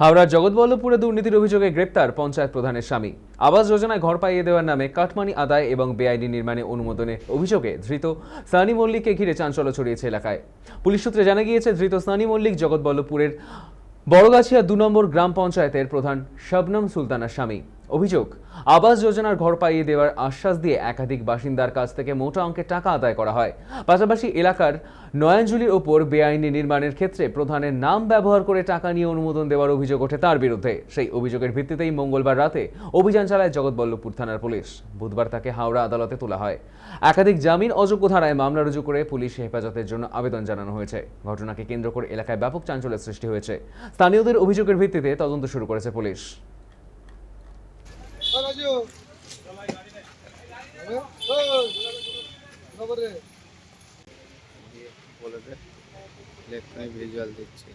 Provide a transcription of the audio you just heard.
হাওড়ার জগৎবল্লভপুরে দুর্নীতির অভিযোগে গ্রেপ্তার পঞ্চায়েত প্রধানের স্বামী। আবাস যোজনায় ঘর পাইয়ে দেওয়ার নামে কাটমানি আদায় এবং বেআইনি নির্মাণে অনুমোদনের অভিযোগে ধৃত সানি মল্লিককে ঘিরে চাঞ্চল্য ছড়িয়েছে এলাকায়। পুলিশ সূত্রে জানা গিয়েছে, ধৃত সানি মল্লিক জগৎবল্লভপুরের বড়গাছিয়া ২ নম্বর গ্রাম পঞ্চায়েতের প্রধান শবনম সুলতানার স্বামী। অভিযোগ, আবাস যোজনার ঘর পাইয়ে দেওয়ার আশ্বাস দিয়ে একাধিক বাসিন্দার কাছ থেকে মোটা অঙ্কের টাকা আদায় করা হয়। পাশাপাশি এলাকার নয়নজুলির ওপর বেআইনি নির্মাণের ক্ষেত্রে প্রধানের নাম ব্যবহার করে টাকা নিয়ে অনুমোদন দেওয়ার অভিযোগ ওঠে তার বিরুদ্ধে। সেই অভিযোগের ভিত্তিতেই মঙ্গলবার রাতে অভিযান চালায় জগৎবল্লভপুর থানার পুলিশ। বুধবার তাকে হাওড়া আদালতে তোলা হয়। একাধিক জামিন অযোগ্য ধারায় মামলা রুজু করে পুলিশ হেফাজতের জন্য আবেদন জানানো হয়েছে। ঘটনাকে কেন্দ্র করে এলাকায় ব্যাপক চাঞ্চল্যের সৃষ্টি হয়েছে। স্থানীয়দের অভিযোগের ভিত্তিতে তদন্ত শুরু করেছে পুলিশ। ভিজুয়াল দিচ্ছি।